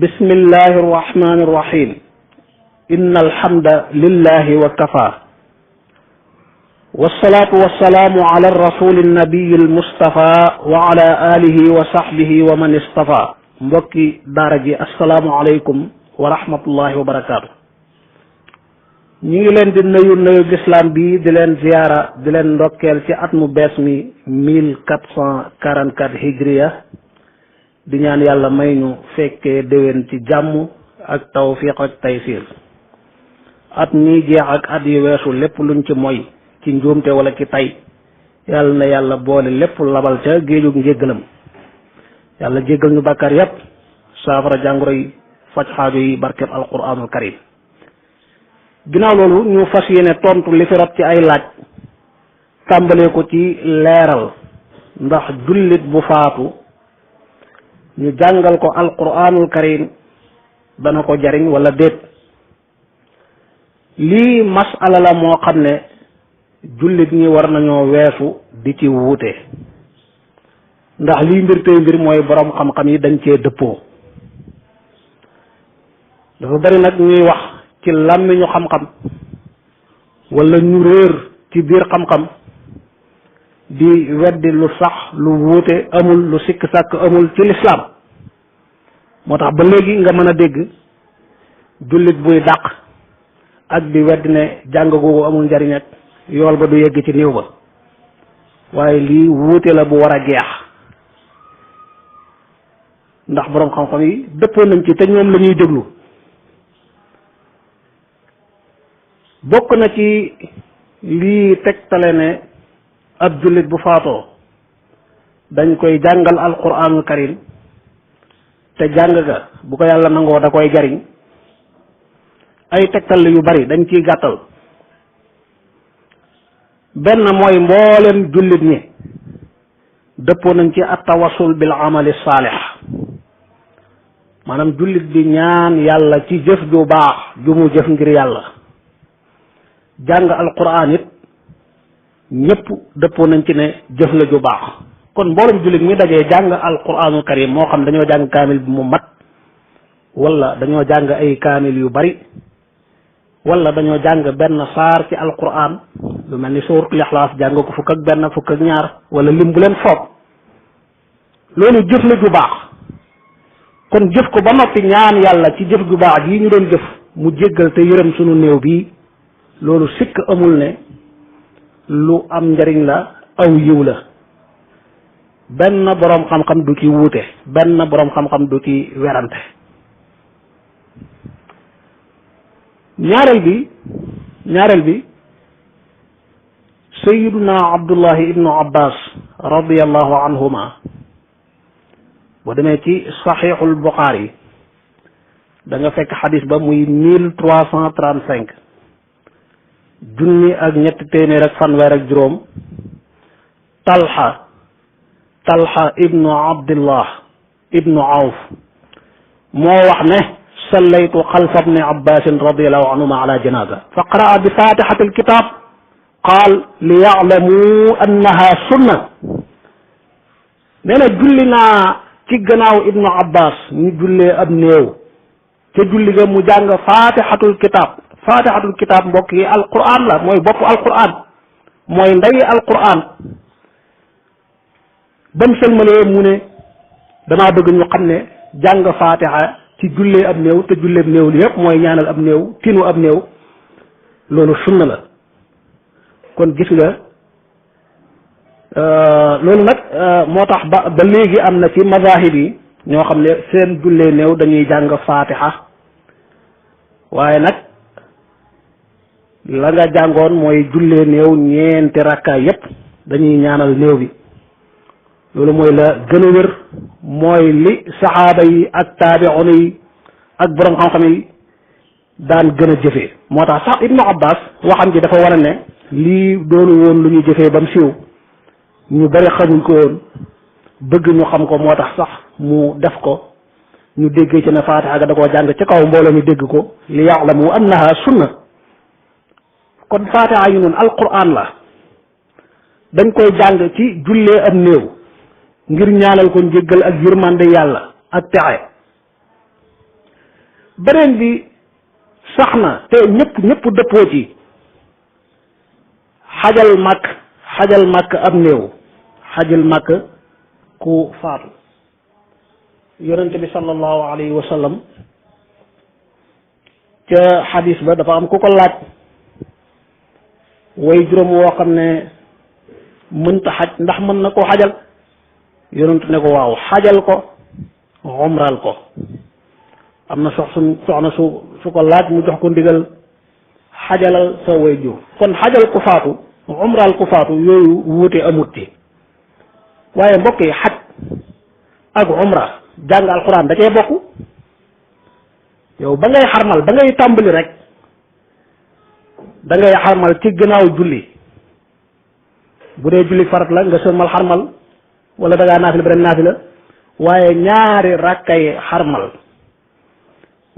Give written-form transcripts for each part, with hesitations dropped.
bismillahi irrahmani irrahim inna alhamda lillahi wa kafa wasalaatu wasalaamu ala rasuli nabiyi almustafa wa ala alihi wa sahbihi wa man istafa mbokki daara ji assalaamu aleykum wa rahmatullahi wa barakaatu. ñu ngi leen di nuyu lislaam bi di leen ziyaara di leen ndokkeel ci at mu bees mi 1444 hijriya di ñaan yàlla may ñu fekkee déwén ci jàmm ak tawfiq ak taysir. at mi jeex ak at yu weesu lépp luñ ci moy ci njuumte wala ci tay yàlla na yàlla boole lépp labal ca géejug njéggalam. yàlla jéggal ñu bàkkaar yépp saafara jàngoro yi faj xaajo yi barkeb alquranul karim. ginnaaw loolu ñu fas yéene tontu li fi rot ci ay laaj tàmbalee ko ci leeral ndax jullit bu faatu ñu jàngal ko alquranul karim dana ko jariñ wala déet. lii masala la moo xam ne jullit ñi war nañoo weesu di ci wuute ndax lii mbir tey mbir mooy borom xam-xam yi dañ cee dëppoo. dafa bari nag ñuy wax ci làmmiñu xam-xam wala ñu réer ci biir xam-xam di weddi lu sax lu wuute amul lu sikk sàkk amul ci lislaam. moo tax ba léegi nga mën a dégg jullit buy dàq ak di weddi ne jàng googu amul njariñ ak yool ba du yegg ci néew ba. waaye lii wuute la bu war a jeex ndax boroom xam-xam yi dëppoo nañ ci te ñoom la ñuy déglu. bokk na ci lii tegtale ne ab jullit bu faatoo dañ koy jàngal alquranul karim te jàng ga bu ko yàlla nangoo da koy jariñ. ay tegtal yu bari dañ ciy gàttal. benn mooy mboolem jullit ñi dëppoo nañ ci at tawassul bil amali saalix maanaam jullit bi ñaan yàlla ci jëf ju baax ju mu jëf ngir yàlla. jàng alquran it ñëpp dëppoo nañ ci ne jëf la ju baax. kon mboolem jullit mi dajee jàng alquranul karim moo xam dañoo jàng kaamil bi mu mat wala dañoo jàng ay kaamil yu bari wala dañoo jàng benn saar ci alquran lu mel ni suuratul ixlaas jàng ko fukk ak benn fukk ak ñaar wala lim bu leen foog loolu jëf la ju baax. kon jëf ko ba noppi ñaan yàlla ci jëf ju baax yi ñu doon jëf mu jéggal te yërëm sunu néew bii loolu sikk amul ne lu am njariñ la aw yiw la. benn boroom xam-xam du ci wuute benn boroom xam-xam du ci werante. ñaareel bi sayyiduna abdullahi ibnu abbas radiallahu anhuma boo demee ci saxiixul buxaari da nga fekk xadis ba muy 1335 junni ak ñetti téeméer ak fanweer ak juróom. talha ibnu abdillah ibnu awf moo wax ne sallaytu xalfa bni abbasin radiallahu anhuma ala janaza fa qaraa bi fatixati alkitab qaal li yaclamu annaha sunna. nee na julli naa ci gannaaw ibnu abbas ñu jullee ab néew ca julli ga mu jàng fatixatul kitab mbokk yi alquran la mooy bopp alquran mooy ndeyi alquran. ba mu sëlmalee mu ne damaa bëgg ñu xam ne jàng fatiha ci jullee ab néew te jullee ab néew li yëpp mooy ñaanal ab néew tinu ab néew loolu sunna la. kon gis nga loolu nag moo tax ba léegi am na ci mazahib yi ñoo xam ne seen jullee néew dañuy jàng fatiha waaye nag la nga jàngoon mooy jullee néew ñeenti rakka yépp dañuy ñaanal néew bi. loolu mooy la gën a wér mooy li saxaaba yi ak taabi'un yi ak borom xam-xam yi daan gën a jëfee. moo tax sax ibnu abbas waxam ji dafa war a ne lii doonu woon lu ñu jëfee ba mu siiw ñu bari xamuñ ko woon bëgg ñu xam ko moo tax sax mu def ko ñu déggee ci ne faatiha ga da koo jàng ci kaw mbooloo mi dégg ko li ya'lamu annaha sunna. kon faatiha yi noonu alquran la dañ koy jàng ci jullee am néew ngir ñaanal ko njéggal ak yërmande yàlla ak texe. beneen bi sax na te ñëpp dëppoo ci xajal màkk ab néew xajal màkk ku faatu. yonente bi sallallahu alayhi wa sallam ca xadis ba dafa am ku ko laaj way juróom woo xam ne mënta xaj ndax mën na koo xajal yonentu ne ko waaw xajal ko umral ko. am na soxna su ko laaj mu jox ko ndigal xajalal sa way jur kon xajal ku faatu umral ku faatu yooyu wuute amut ci. waaye mbokk yi xaj ak umra jàng alquran da cee bokk. yow ba ngay xarmal ba ngay tàmbali rek da ngay xarmal ci gannaaw julli bu dee julli farat la nga sëlmal xarmal wala da ngaa naafila beneen naafila waaye ñaari rakkay xarmal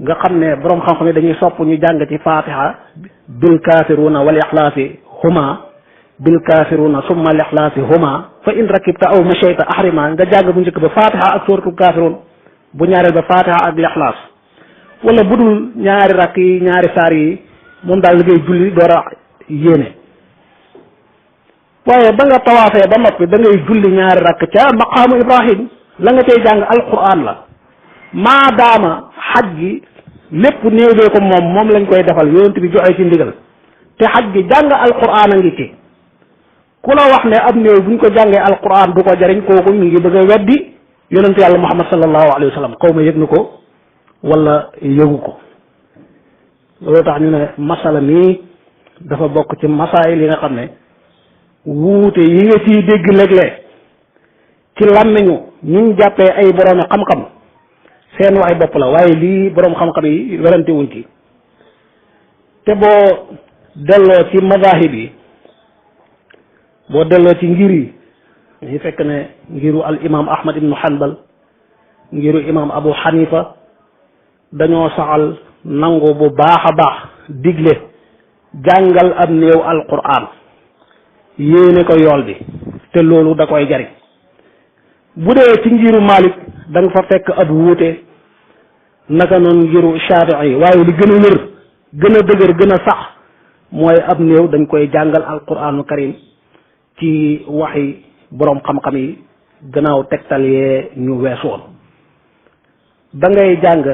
nga xam ne boroom xam-xam yi dañuy sopp ñu jàng ci fatiha bil kafiruna wal ixlaasi huma bil kafiruna summa al ixlaasi huma fa in rakibta aw mashayta ahrima nga jàng bu njëkk ba fatiha ak suratul kafirun bu ñaareel ba fatiha ak lixlaas wala bu dul ñaari rakk yi ñaari saar yi moom daal li ngay julli door a yéene. waaye ba nga tawaafee ba noppi da ngay julli ñaari rakk ca maqaamu ibrahim la nga cay jàng alquran la maadaama xaj gi lépp néew bee ko moom lañ koy defal yonent bi joxe ci ndigal te xaj gi jàng alquran a ngi ci. ku la wax ne ab néew buñ ko jàngee alquran du ko jariñ kooku mi ngi bëgg a weddi yonent yàlla muhammad sallallahu alayhi wa sallam xaw ma yëg na ko wala yëgu ko. loolu tax ñu ne masala mii dafa bokk ci masaayil yi nga xam ne wuute yi nga ciy dégg léeg-léeg ci làmmiñu ñu jàppee ay boroomi xam-xam seen waxi bopp la waaye lii boroom xam-xam yi werante wuñ ci. te boo delloo ci mazahib yi boo delloo ci ngir yi ñu fekk ne ngiru al imam ahmad ibnu hanbal ngiru imam abu hanifa dañoo saxal nangu bu baax a baax digle jàngal ab néew alquran yéene ko yool bi te loolu da koy jariñ. bu dee ci ngiru malik da nga fa fekk ab wuute naka noonu ngiru shafii yi waaye li gën a wér gën a dëgër gën a sax mooy ab néew dañ koy jàngal alquranu karim ci waxi boroom xam-xam yi gannaaw tegtal yee ñu weesu woon. ba ngay jàng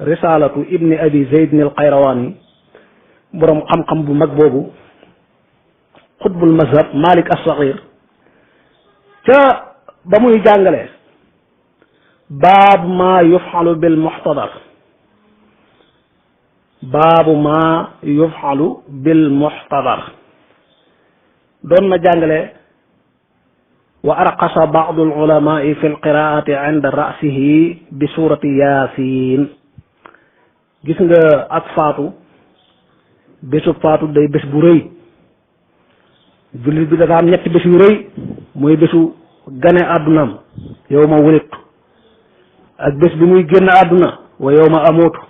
risalatu ibni abi zeydin al qayrawani boroom xam-xam bu mag boobu xutbul mazhab malik as-saghir ca ba muy jàngale baabu ma yufxalu bil muxtadar doon na jàngale wa arqasa baadu al ulamai fi l qiraati inda rasihi bi surati yasin. gis nga ak faatu bésu faatu day bés bu rëy jullit bi dafa am ñetti bés yu rëy mooy bésu gane àddunaam yow ma wulittu ak bés bi muy génn àdduna wa yow ma amootu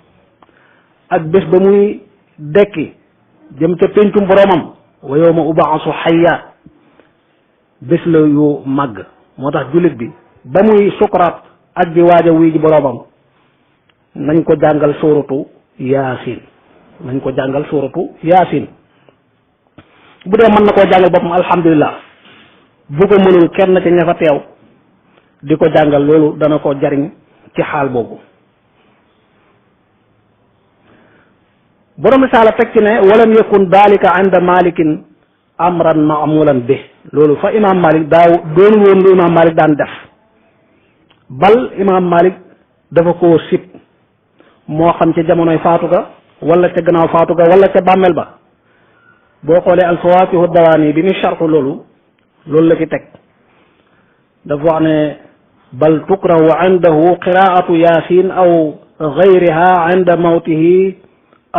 ak bés ba muy dekki jëm ca péncum boroomam wa yow ma ubaasu xayya bés la yu màgg. moo tax jullit bi ba muy sukuraat ak di waaj a wuy ji boroomam nañ ko jàngal suuratu yaasin bu dee mën na koo jàngal boppam alhamdulilah bu ko mënul kenn ci ña fa teew di ko jàngal loolu dana ko jariñ ci xaal boobu. borom misaala teg ci ne walam yakun dalika inda malikin amran maamulan bi loolu fa imam malik doonul woon lu imam malik daan def bal imam malik dafa koo sib moo xam ca jamonoy faatu ga wala ca gannaaw faatu ga wala ca bàmmeel ba. boo xoolee alfawakihu dawaani bi muy sharxu loolu la ci teg dafa wax ne bal tukrahu indahu qiraatu yasin aw gayriha inda mawtihi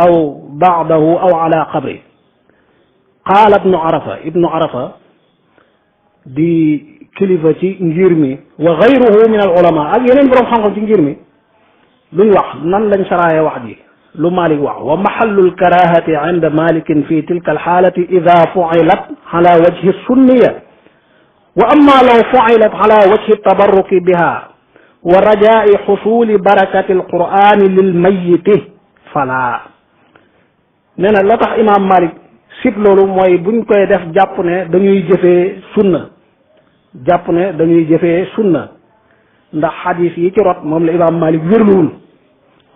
aw baadahu aw ala qabri. qaala ibnu arafa di kilifa ci ngir mi wa gayruhu min al ulama ak yeneen borom xam-xam ci ngir mi luñ wax nan lañ saraaye wax ji lu malik wax wa mahallu lkarahati inda malikin fi tilka alxaalati ida fucilat ala wajhi sunniya wa amma law fucilat ala wajhi tabarruki biha wa rajai xusuli barakati alqurani lil mayiti fala nee na la tax imam Malik sib loolu mooy buñ koy def jàpp ne dañuy jëfee sunna ndax xadis yi ci rot moom la imam Malik wérluwul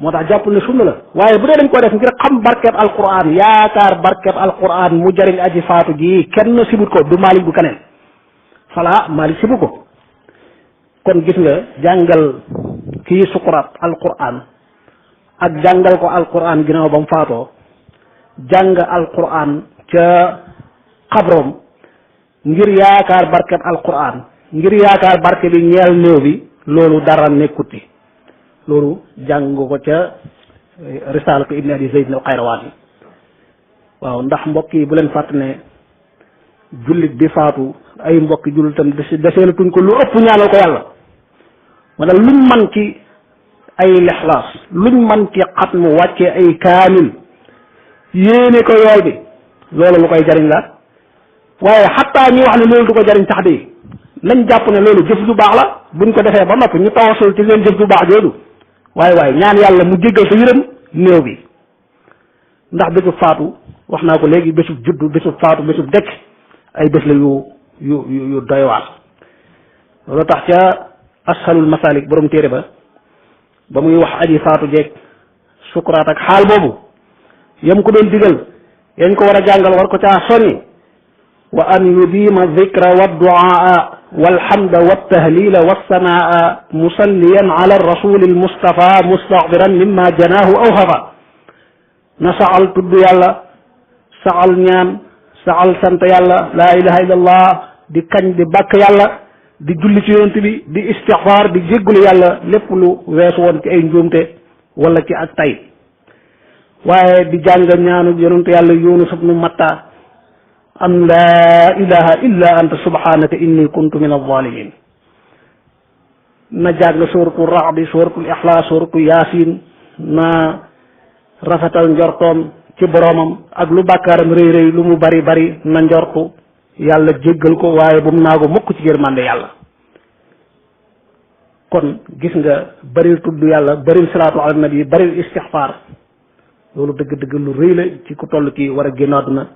moo tax jàpp ne sunna la waaye bu dee dañ ko def ngir xam barkeb alquran yaakaar barkeb alquran mu jëriñ aji faatu ji kenn sibut ko du Malik bu keneen fala Malik sibu ko kon gis nga jàngal kii sukuraat alquran ak jàngal ko alquran ginnaaw ba mu faatoo jàng alquran ca xabrom ngir yaakaar barkeb alquran ngir yaakaar barke bi ñeel néew bi loolu dara nekkuti loolu jàng ko ca risaala ko ibni abi zayd al qayrawaani waaw ndax mbokk yi bu leen fàtt ne jullit bi faatu ay mbokki jullitam deseelatuñ ko lu ëpp ñaanal ko yàlla maanaam luñ man ci ay lixlaas luñ man ci xatmu wàccee ay kaamil yéene ko yool bi loolu lu koy jariñ la waaye xattaa ñi wax ne loolu du ko jariñ sax de nañ jàpp ne loolu jëf ju baax la buñ ko defee ba noppi ñu tawasul ci leen jëf ju baax jooju waaye ñaan yàlla mu jéggal sa yërëm néew bi ndax bésub faatu wax naa ko léegi bésub juddu bésub faatu bésub dekk ay bés la yu doy waar loolu tax ca ashalul masalik borom téere ba muy wax aji faatu jeeg sukuraat ak xaal boobu yam ko doon digal yañ ko war a jàngal war ko caa sonni wa an yudima dhikra wa duaa walhamda waltahlila walsanaa musalliyan ala rasuli almustafa mustaghfiran mimma janaahu aw xafa na saxal tudd yàlla saxal ñaan saxal sant yàlla laa ilaha illa allah di kañ di bàkk yàlla di julli ci yonent bi di istixfaar di jéggulu yàlla lépp lu weesu woon ci ay njuumte wala ci ak tay waaye di jàng ñaanu yonent yàlla Yunus ibnu Matta an laa ilaha illa anta subhanaka inni kuntu min alzalimin na jàng suratul Ra'd suratul Ixlaas suratul Yaasin na rafetal njortoom ci boroomam ak lu bàkkaaram rëy rëy lu mu bari bari na njortu yàlla jéggal ko waaye bu mu naago mukk ci yërmande yàlla kon gis nga baril tudd yàlla baril salaatu ala nabi baril istixfaar loolu dëgg-dëgg lu rëy la ci ku toll ci war a génn àdduna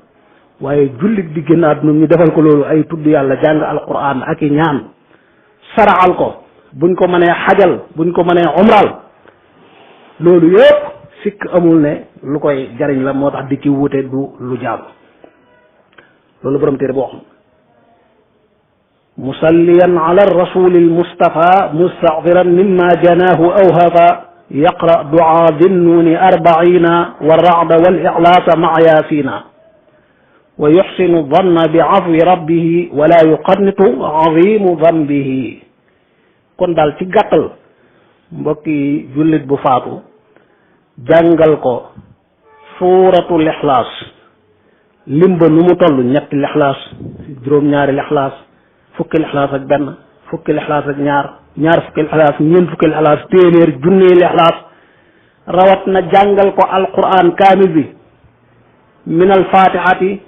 waaye jullit di génn àdduna ñu defal ko loolu ay tudd yàlla jàng alquran ak i ñaan saraxal ko buñ ko mënee xajal buñ ko mënee umral loolu yëpp sikk amul ne lu koy jariñ la moo tax di ci wuute du lu jaam loolu borom téere boo xam musalliyan ala rasuli almustafa mustaghfiran mimma janaahu awhafa yaqra duaa dinnuuni arbaina wa racda wal ixlaasa maa yaasina wa yuxsinu danna bi afwi rabbihi wala yuqannitu azimu danbihi kon daal ci gàttal mbokki jullit bu faatu jàngal ko suuratul ixlaas limba nu mu toll ñetti lixlaas juróom-ñaari lixlaas fukki lixlaas ak benn fukki lixlaas ak ñaar fukki lixlaas ñeent fukki lixlaas téeméer junni lixlaas rawat na jàngal ko alquran kaamil bi min alfatihati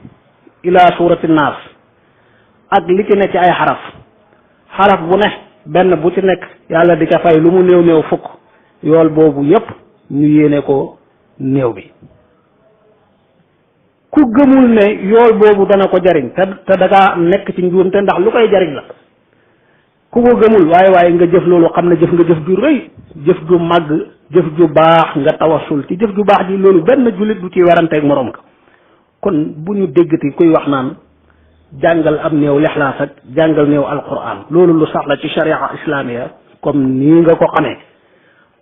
ila surati naas ak li ci ne ci ay xaraf bu ne benn bu ci nekk yàlla di ca fay lu mu néew fukk yool boobu yépp ñu yéene ko néew bi ku gëmul ne yool boobu dana ko jariñ te dangaa nekk ci njuumte ndax lu koy jariñ la ku ko gëmul waaye nga jëf loolu xam ne jëf nga jëf ju rëy jëf ju màgg jëf ju baax nga tawasul ci jëf ju baax ji loolu benn jullit du ci weranteeg moroom ka kon bu ñu déggati kuy wax naan jàngal am néew lixlaas ak jàngal néew alquran loolu lu sax la ci sharia islamiya comme nii nga ko xamee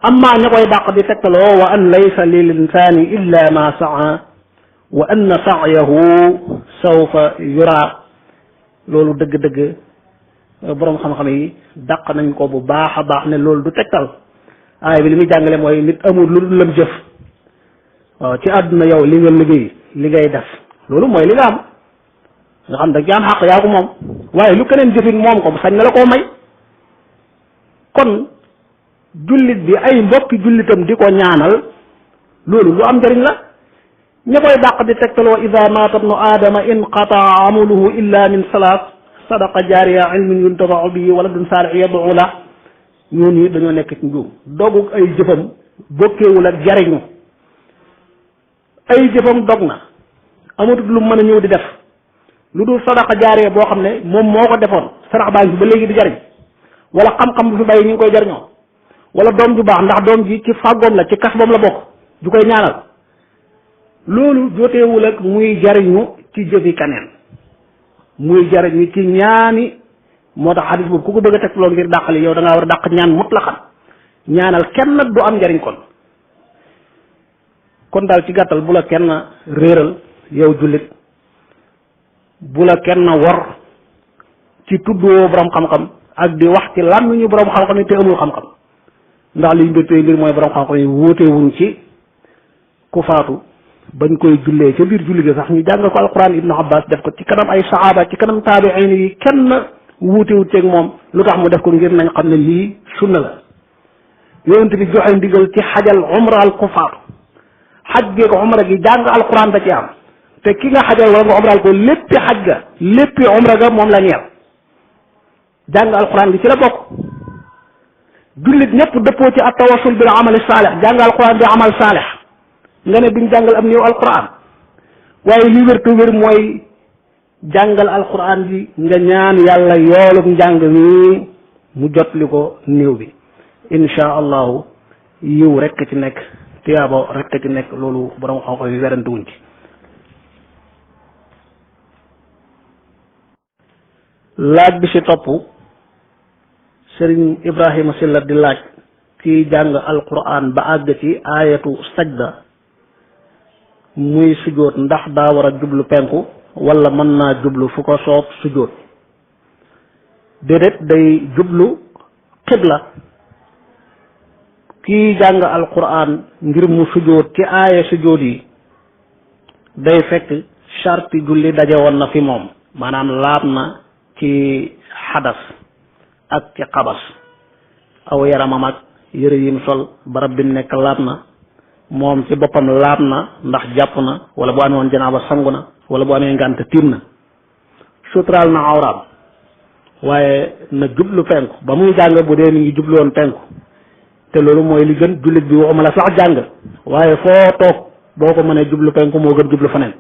amma ña koy dàq di tegtaloo wa an laysa lil insani illa ma saa wa anna sa'yahu sawfa yura loolu dëgg-dëgg boroom xam-xam yi dàq nañ ko bu baax a baax ne loolu du tegtal aaya bi li muy jàngale mooy nit amul lu dul lam jëf waaw ci àdduna yow li nga liggéey li ngay def loolu mooy li nga am nga xam da nga am xaq yaa ko moom waaye lu keneen jëfin moom ko sañ na la koo may kon jullit bi ay mbokki jullitam di ko ñaanal loolu lu am njëriñ la ña koy dàq di tegtaloo ida maata bnu aadama inqataa amaluhu illa min salaat sadaqa jaariya ilmin yuntafau bihi waladun saalih yad'u la ñooñu dañoo nekk ci njuum. dogu ay jëfam bokkeewul ak jariñu. ay jëfam dog na amatul lu mën a ñëw di def lu dul sadaqa jaaree boo xam ne moom moo ko defoon sarax baa ngi fi ba léegi di jariñ, wala xam-xam bu fi bàyyi ñu ngi koy jariñoo, wala doom ju baax ndax doom ji ci fàggoom la ci kasboom la bokk ju koy ñaanal. loolu joteewul ak muy jariñu ci jëfi kaneen, muy jariñu ci ñaani. moo tax xadis boobu ku ko bëgg a teg loolu ngir dàqali yow da ngaa war a dàq ñaan mutlaqan ñaanal kenn du am njariñ kon daal ci gàttal bu la kenn réeral yow jullit, bu la kenn wor ci tuddoo borom xam-xam ak di wax ci làmmiñu borom xam-xam yi te amul xam-xam, ndax liñ mbir tey mbir mooy borom xam-xam yi wóotewuñ ci ku faatu bañ koy jullee ca biir julli ga sax ñu jàng ko alquran. Ibnu Abbas def ko ci kanam ay saxaaba ci kanam taabiin yi kenn wuutewut ceeg moom. lu tax mu def ko ngir nañ xam ne lii sunna la. yonent bi joxe ndigal ci xajal umra al ku faatu, xaj geeg umra gi jàng alquran da ci am, te ki nga xajal wala nga umral ko léppi xaj ga léppi umra ga moom la ñeel. jàng alquran gi ci la bokk. jullit ñëpp dëppoo ci at tawassul bil amali saalix, jàng alquran bi amal saalix nga ne duñ jàngal am néew alquran. waaye li wér te wér mooy jàngal alquran bi nga ñaan yàlla yoolub njàng mi mu jotli ko néew bi. insha allahu yiw rekk ci nekk, tiyaabo rekk ci nekk, loolu borom xam-xam yi werante wuñ ci. laaj bi ci topp Sëriñ Ibrahima Silla di laaj kii jàng alquran ba àgg ci aayatu sajda muy sujjóot ndax daa war a jublu penku wala mën naa jublu fu ko soob sujjóot. déedéet, day jublu xibla. kii jàng alquran ngir mu sujjóot ci aaya sujjóot yi day fekk charti julli daje woon na fi moom, maanaam laab na ci xadas ak ci xabas, aw yaramam ak yëre yim sol barab bi nekk laab na, moom ci boppam laab na ndax jàpp na, wala bu amee woon janaaba sangu na, wala bu amee ngànt tiim na, suturaal na awraam. waaye na jublu penku ba muy jàng, bu dee mi ngi jublu woon penku, te loolu mooy li gën. jullit bi waxuma la sax jàng, waaye foo toog boo ko mënee jublu penku moo gën jublu feneen.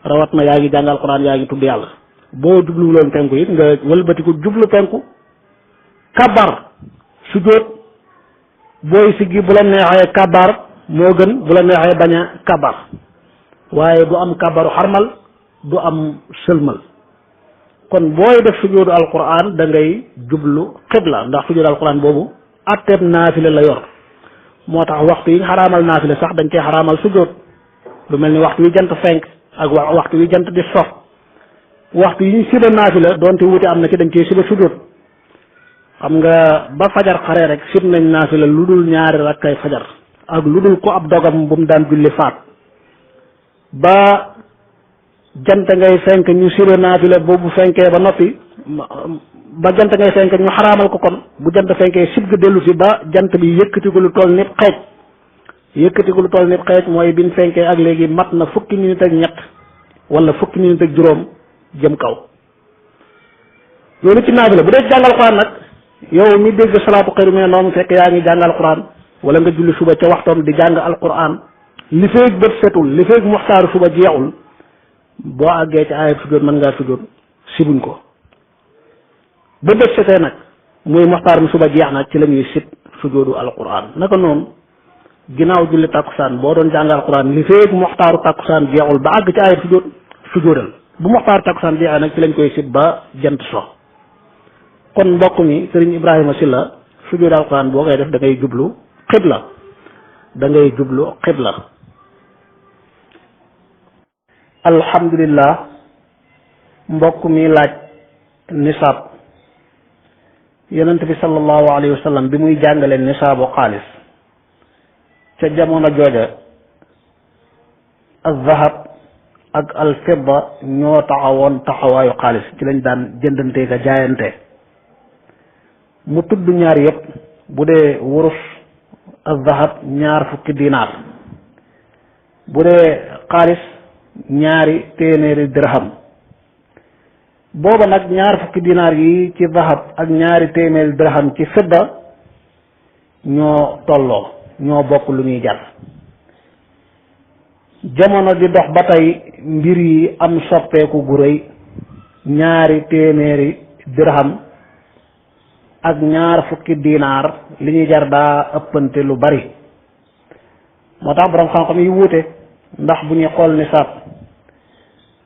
rawat na yaa ngi jàng alquran, yaa ngi tudd yàlla, boo jubluwuloon penku it nga wëlbatiku jublu penku, kabar sujjóot, booy siggi bu la neexee kabar moo gën, bu la neexee bañ a kabar, waaye du am kabaru xarmal, du am sëlmal. kon booy def sujjóotu alquran da ngay jublu xibla, ndax sujjóotu alquran boobu atteeb naafila la yor. moo tax waxtu yi ñu xaraamal naafila sax dañ cee xaraamal sujjóot, lu mel ni waxtu wi jant fenk ak waxtu wi jant di sox. waxtu yi ñu siba naafila doonte wuute am na ci, dañ cee siba sujjóot. xam nga ba fajar xare rek sib nañ naafila lu dul ñaari rakkay fajar, ak lu dul ko ab dogam bu mu daan julli faat. ba jant ngay fenk ñu siba naafila boobu fenkee ba noppi, ba jant ngay fenk ñu xaraamal ko. kon bu jant fenkee sib ga dellu si ba jant bi yëkkati ko lu toll nit xeej. yëkkati ko lu toll nit xeej mooy biñ fenkee ak léegi mat na fukki minute ak ñett wala fukki minute ak juróom jëm kaw. loolu ci naafila. bu dee jàngal Alxuraan nag, yow mi dégg salaatu xayru mina nawm fekk yaa ngi jàng alquran, wala nga julli suba ca waxtoom di jàng alquran, li feeg bët setul, li feeg muxtaaru suba jeexul, boo àggee ci aayat sujjóot mën ngaa sujjóot, sibuñ ko. ba bët setee nag muy muxtaar mi suba jeex na ci la ñuy sib sujjóotu alquran. naka noonu ginnaaw julli tàkkusaan boo doon jàng alquran li feeg muxtaaru tàkkusaan jeexul ba àgg ci aayat sujjóot, sujjóotal. bu muxtaaru tàkkusaan jeexee nag ci lañ koy sib ba jant so. kon mbokk mi Sëriñ Ibrahima Silla, sujjóot alquran boo koy def da ngay jublu xibla, da ngay jublu xibla. alhamdulillah. mbokk mi laaj nisaab. yonent bi sallallahu alayhi wa sallam bi muy jàngale nisaabu xaalis ca jamono jooja al zahab ak al fidda ñoo taxawoon taxawaayu xaalis, ci lañ daan jëndante ka jaayante. mu tudd ñaar yëpp. bu dee wurus al zahab 2 fukki dinaar, bu dee xaalis 2 téeméeri dirham. booba nag 2 fukki dinaar yi ci zahab ak 2 téeméeri dirham ci fidda ñoo tolloo ñoo bokk lu ñuy jar. jamono di dox ba tey mbir yi am soppeeku gu rëy, 2 téeméeri dirham ak 20 dinaar li ñuy jar daa ëppante lu bari. moo tax borom xam-xam yi wuute ndax bu ñuy xool nisaab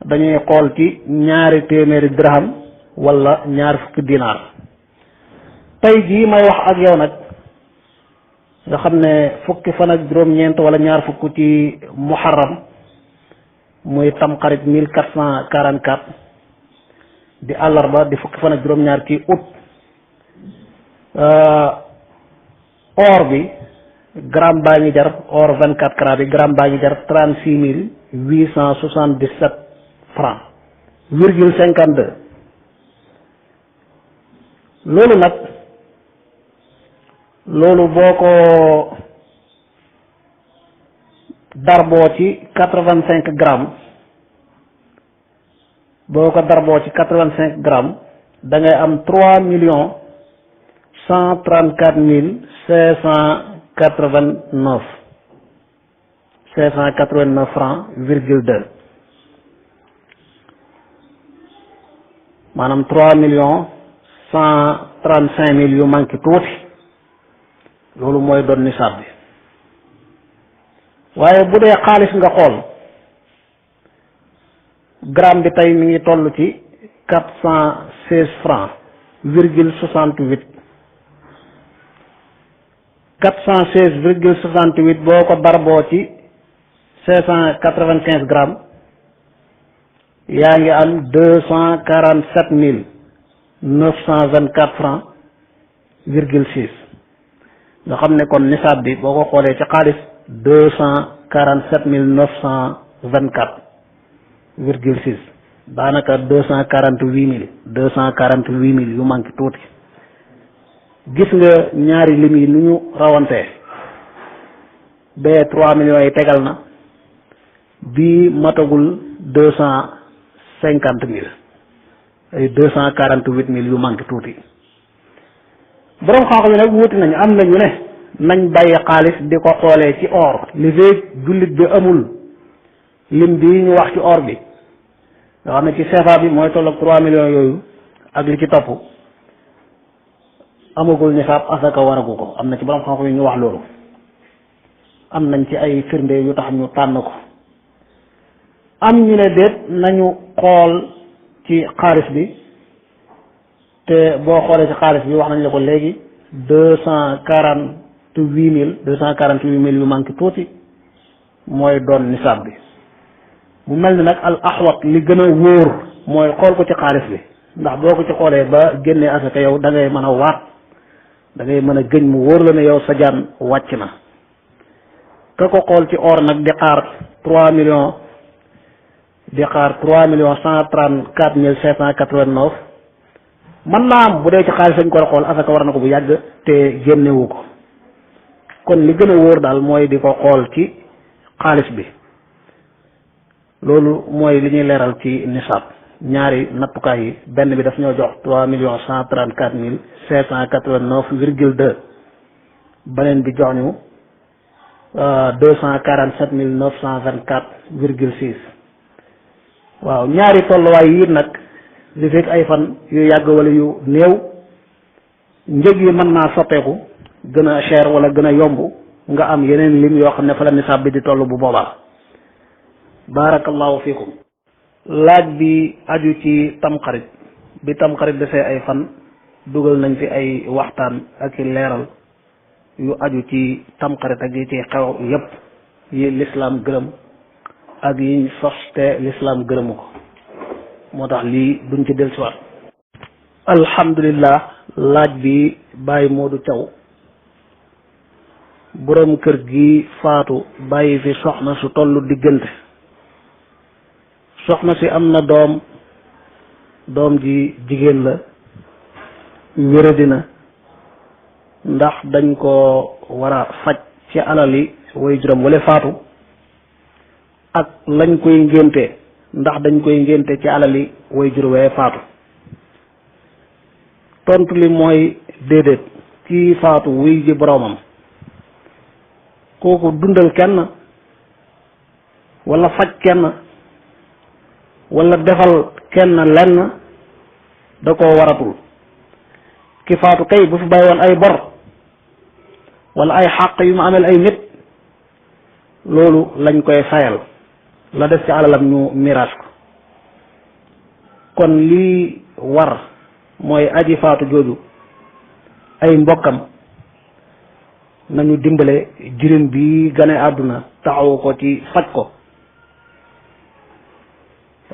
dañuy xool ci 2 téeméeri dirham wala 20 dinaar. tey jii may wax ak yow nag nga xam ne fukki fan ak juróom-ñeent wala 20 ci muharram muy tamxarit 1444 di àllarba di fukki fan ak juróom-ñaar ci août. or bi gramme baa ngi jar or 24 carats bi gramme baa ngi jar 36.877 francs virgule 52. loolu boo ko darboo ci 85 grammes da ngay am 3,134,589 francs virgule 2 maanaam 3,135,000 yu manqué tuuti. loolu mooy doon nisaab bi. waaye bu dee xaalis nga xool gramme bi tey mi ngi toll ci 416 francs virgule 68. 416 virgule 68 boo ko darboo ci 595 grammes yaa ngi am 247,924 francs virgule 6. nga xam ne kon nisaab bi boo ko xoolee ci xaalis 247,924 virgule 6 daanaka 248,000 yu manqué tuuti. gis nga ñaari lim yi nu ñu rawantee bee 3 millions yi tegal na bii matagul 250,000 ay 248,000 yu manqué tuuti. borom xam-xam yi nag wuti nañu am nañu ne nañ bàyyi xaalis di ko xoolee ci or li feeg jullit bi amul lim bii ñu wax ci or bi nga xam ne ci CFA bi mooy tolloog 3 millions yooyu ak li ci topp amagul nisaab asaka waragu ko. am na ci borom xam-xam yi ñu wax loolu, am nañ ci ay firnde yu tax ñu tànn ko. am ñu ne déet nañu xool ci xaalis bi, te boo xoolee ci xaalis bi wax nañ la ko léegi 248,000 yu manqué tuuti mooy doon nisaab bi. mu mel ni nag al axwat li gën a wóor mooy xool ko ci xaalis bi, ndax boo ko ci xoolee ba génnee asaka yow da ngay mën a waat, da ngay mën a gëñ mu wóor la ne yow sa jaan wàcc na. ka ko xool ci or nag di xaar 3,134,589 man naa am bu dee ci xaalis lañ ko xool asaka war na ko bu yàgg te génnewu ko. kon li gën a wóor daal mooy di ko xool ci xaalis bi. loolu mooy li ñuy leeral ci nisaab. ñaari nattukaay yi benn bi daf ñoo jox 3,134,589 virgule 2 beneen bi jox ñu 247,924 virgule 6. waaw ñaari tolluwaay yi nag li fekk ay fan yu yàgg wala yu néew njëg yi mën naa soppeeku gën a cher wala gën a yomb nga am yeneen lim yoo xam ne fa la nisaab bi di toll bu boobaa. barakallahu fiikum. laaj bi aju ci tamxarit bi tamxarit defee ay fan dugal nañ fi ay waxtaan ak i leeral yu aju ci tamxarit ak yi ci xew yépp yi lislaam gërëm ak yi sos te lislaam gërëmu ko, moo tax lii duñ ci dellusiwaat. alhamdulillah. laaj bi Baye Modou Thiaw, borom kër gi faatu bàyyi fi soxna su tollu diggante. soxna si am na doom ji jigéen la, wéradina, ndax dañ ko war a faj ci alali way juróom wala faatu, ak lañ koy ngénte ndax dañ koy ngénte ci alali way juróom wala faatu. tontu li mooy déedéet, kii faatu wuy ji boroomam kooku dundal kenn wala faj kenn wala defal kenn lenn da koo waratul. ki faatu kay bu fi bàyyi woon ay bor wala ay xàq yu mu amel ay nit loolu lañ koy fayal, la des ci alalam ñu miraas ko. kon lii war mooy aji faatu jooju ay mbokkam nañu dimbale jirim bi gane àdduna taxawu ko ci faj ko.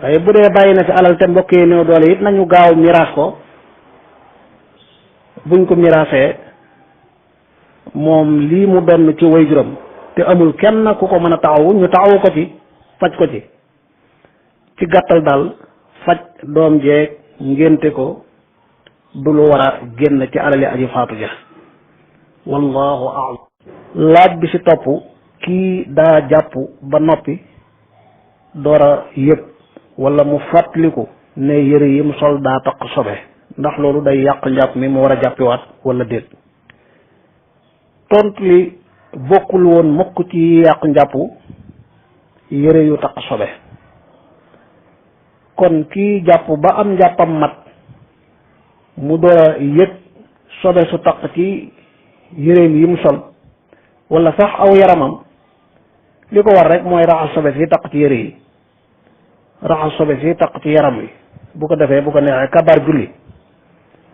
waaye bu dee bàyyi na fi alal te mbokk yi néew doole it nañu gaaw miraas ko. buñ ko miraasee moom lii mu donn ci waajuram te amul kenn ku ko mën a taxawu ñu taxawu ko ci faj ko ci. ci gàttal daal faj doom jeeg ngénte ko du lu war a génn ci alali aji faatu ja. wallahu a'lam. laaj bi ci topp kii daa jàpp ba noppi door a yëg wala mu fàttaliku ne yëre yi mu sol daa taq sobe ndax loolu day yàq njàpp mi mu war a jàppiwaat wala déet. tontu li bokkul woon mukk ci yàq njàpp yëre yu taq sobe. kon kii jàpp ba am njàppam mat mu door a yëg sobe su taq ci yëreem yi mu sol wala sax aw yaramam li ko war rek mooy raxas sobe si taq ci yëre yi, raxas sobe si taq ci yaram wi, bu ko defee bu ko neexee kabar julli.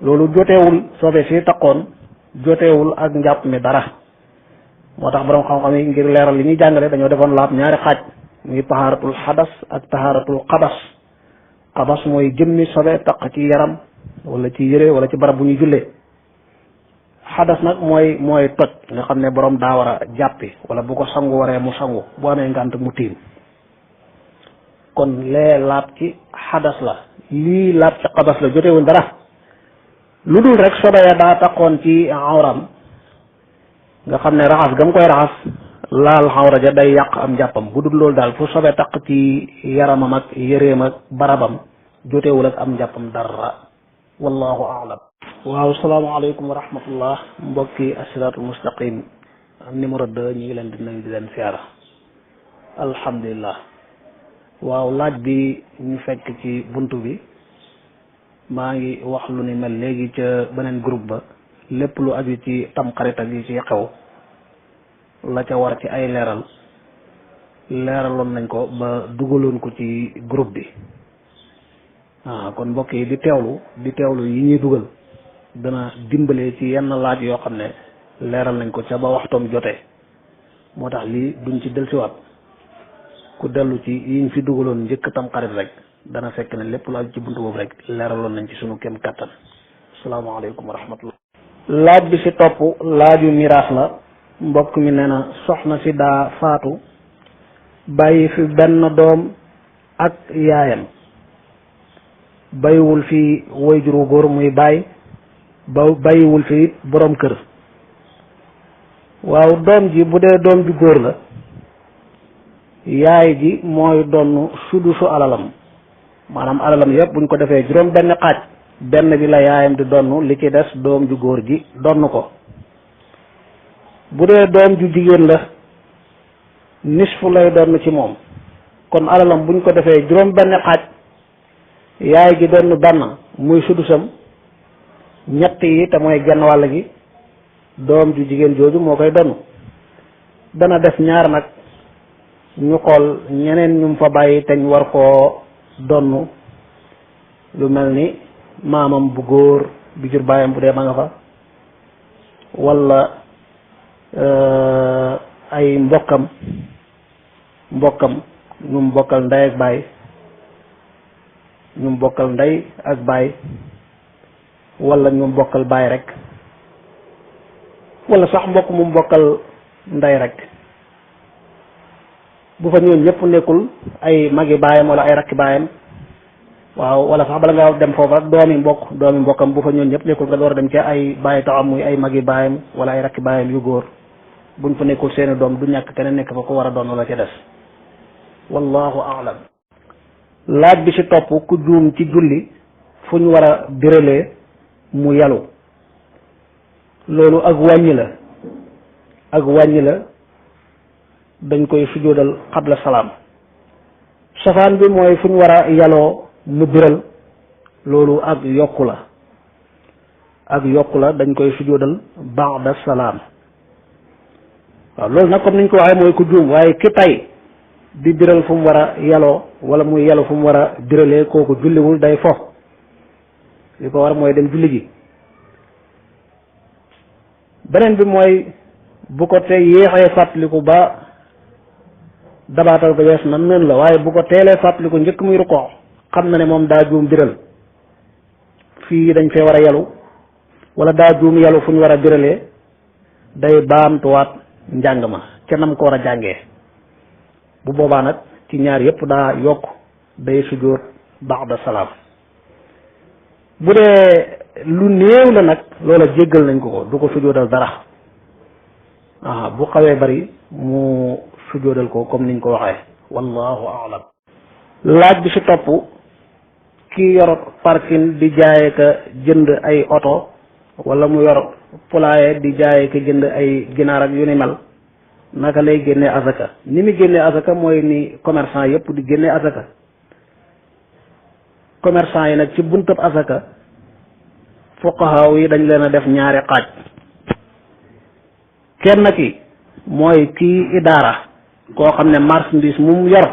loolu joteewul sobe si taqoon joteewul ak njàpp mi dara. moo tax borom xam-xam yi ngir leeral li ñuy jàngale dañoo defoon laab ñaari xaaj muy tahaaratul xadas ak tahaaratul xabas. xabas mooy jëmmi sobe taq ci yaram wala ci yëre wala ci barab bu ñuy jullee. xadas nag mooy toj nga xam ne borom daa war a jàppi wala bu ko sangu waree mu sangu bu amee ngànt mu tiim. kon lee laab ci xadas la, lii laab ci xabas la, jotewul dara lu dul rek sobe ya daa taqoon ci awram nga xam ne raxas gam koy raxas laal xawra ja day yàq am njàppam. bu dul loolu daal fu sobe taq ci yaramam ak yëreem ak barabam jotewul ak am njàppam dara. wallahu a'lam. waaw salaamaaleykum wa rahmatullah mbokki asiraatul mustaqim numéro 2 ñu ngi leen di nuyu di leen siyaara. alhamdulilah. waaw laaj bi ñu fekk ci buntu bi maa ngi wax lu ni mel léegi ca beneen groupe ba lépp lu aju ci tamxarit ak yi ci xew la ca war ci ay leeraloon nañ ko ba dugaloon ko ci groupe bi. kon mbokk yi di teewlu yi ñuy dugal dana dimbale ci yenn laaj yoo xam ne leeral nañ ko ca ba waxtoom jotee. moo tax lii duñ ci dellusiwaat ku dellu ci yiñ fi dugaloon njëkk tamxarit rek dana fekk ne lépp lu aju ci buntu boobu rek leeraloon nañ ci sunu kem kattan. asalaamaaleykum wa rahmatullah. laaj bi ci topp laaju miraas la. mbokk mi nee na soxna si daa faatu bàyyi fi benn doom ak yaayam, bàyyiwul fi wayjuru góor muy bàyyiwul fi it borom kër. waaw doom ji bu dee doom ju góor la yaay ji mooy donn sudusu alalam, maanaam alalam yëpp buñ ko defee juróom benn xaaj benn bi la yaayam di donn, li ci des doom ju góor ji donn ko. bu dee doom ju jigéen la nisfu lay donn ci moom, kon alalam buñ ko defee juróom benn xaaj yaay ji donn benn muy sudusam, ñett yi te mooy genn wàll gi doom ju jigéen jooju moo koy donn. dana def ñaar nag ñu xool ñeneen ñu fa bàyyi te ñu war koo donn, lu mel ni maamam bu góor bi jur baayam bu dee ma nga fa, wala ay mbokkam ñu mbokkal ndey ak baay wala ñu mbokkal baay rek, wala sax mbokk mu mbokkal ndey rek. bu fa ñoon ñëpp nekkul ay magi baayam wala ay rakki baayam, waaw wala sax bala nga dem foofu rek doomi mbokkam bu fa ñoon ñëpp nekkul nga door a dem ci ay baay taxam muy ay magi baayam wala ay rakki baayam yu góor. buñ fa nekkul seeni doom du ñàkk keneen nekk fa ko war a doon la ca des. wallahu a'lam. laaj bi ci topp ku juum ci julli fu ñu war a birelee mu yalu, loolu ak wàññi la dañ koy sujjóotal qabla salaam. safaan bi mooy fu ñu war a yaloo mu biral loolu ak yokku la dañ koy sujjóotal ba'da salaam. waaw loolu nag comme niñ ko waxee mooy ku juum, waaye ki tay di biral fu mu war a yaloo wala muy yalu fu mu war a biralee kooku julliwul, day fo. li ko war mooy dem julli ji. beneen bi mooy bu ko te yéexee fàttaliku ba dabaatal ko wees na noonu la, waaye bu ko teelee fàttaliku njëkk muy rukkoo xam na ne moom daa juum biral fii dañ fee war a yalu wala daa juum yalu fu ñu war a biralee, day baamtuwaat njàng ma ca nam ko war a jàngee. bu boobaa nag ci ñaar yépp daa yokk, day sujjóot ba'da salaam. bu dee lu néew la nag loola jéggal nañ ko du ko sujjóotal dara. bu xawee bari mu sujjóotal ko comme niñ ko waxee, wallahu a'lam. laaj bi ci topp, ki yor parking di jaaye ka jënd ay oto wala mu yor poulailler di jaaye ka jënd ay ginaar ak yu ni mel, naka lay génnee azaka? ni mu génnee azaka mooy ni commerçant yépp di génnee azaka. commerçant yi nag ci buntab azaka fuqahaa yi dañ leen a def ñaari xaaj. kenn ki mooy kii idaara, koo xam ne marchandise mu yor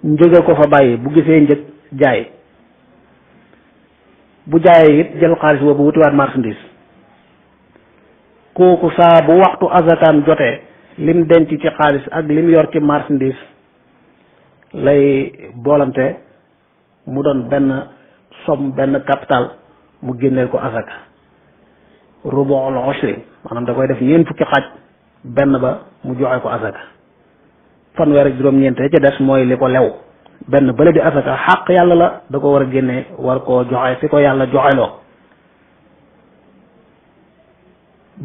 njëge ko fa bàyyi, bu gisee njëg jaay, bu jaayee it jël xaalis boobu wutiwaat marchandise. kooku saa bu waxtu azakaam jotee lim denc ci xaalis ak lim yor ci marchandise lay boolante mu doon benn somme, benn capital, mu génneel ko azaka. rubu'ul ushri, maanaam da koy def ñeent fukki xaaj, benn ba mu joxe ko azaka. fanweer ak juróom-ñeent ca des mooy li ko lew, benn bële di azaka xàq yàlla la, da ko war a génne, war koo joxe fi ko yàlla joxeloo.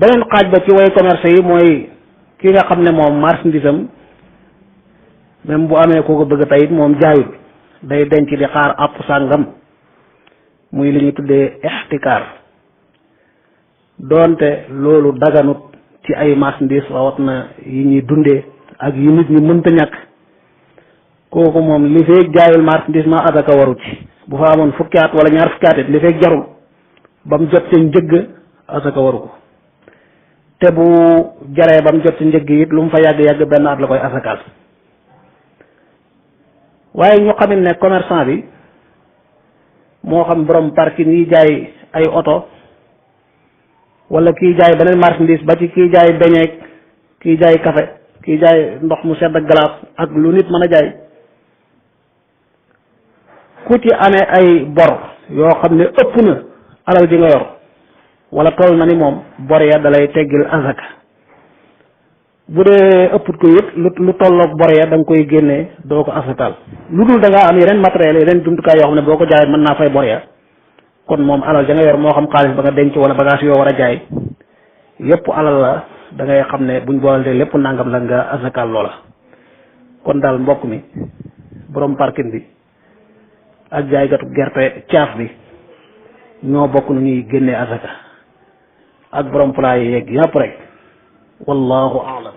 beneen xaaj ba ci way commerce yi mooy ki nga xam ne moom marchandise am même bu amee koo ko bëgg tey it moom jaayul, day denc di xaar àpp sàngam, muy li ñu tuddee ixtikaar. doonte loolu daganut ci ay marchandise rawat na yi ñuy dundee ak yi nit ñi mënta ñàkk, kooku moom li feeg jaayul marchandise ma azaka waru ci. bu fa amoon fukki at wala ñaar fukki at it li feeg jarul ba mu jot ci njëgg azaka waru ko. te bu jaree ba mu jot ci njëgg it lu mu fa yàgg-yàgg benn at la koy asakaal. waaye ñu xamit ne commerçant bi moo xam borom parking yi jaay ay oto wala kii jaay beneen marchandise ba ci kii jaay beñeek kii jaay café kii jaay ndox mu sedd ak glace ak lu nit mën a jaay, ku ci amee ay bor yoo xam ne ëpp na alal ji nga yor wala toll na ni moom, bor ya dalay teggil azaka. bu dee ëpput ko it lu tolloog bor ya da nga koy génnee, doo ko asakaal. lu dul da ngaa am yeneen matériel yeneen jumtukaay yoo xam ne boo ko jaayee mën naa fay bor ya, kon moom alal ja nga yor moo xam xaalis ba nga denc wala bagage yoo war a jaay yépp alal la, da ngay xam ne buñ boolee lépp nangam la nga asakaal loola. kon daal mbokk mi, borom parking bi ak jaaykatu gerte caaf bi ñoo bokk nu ñuy génnee asaka, ak borom pulaay yeeg yëpp rek. wallahu a'lam.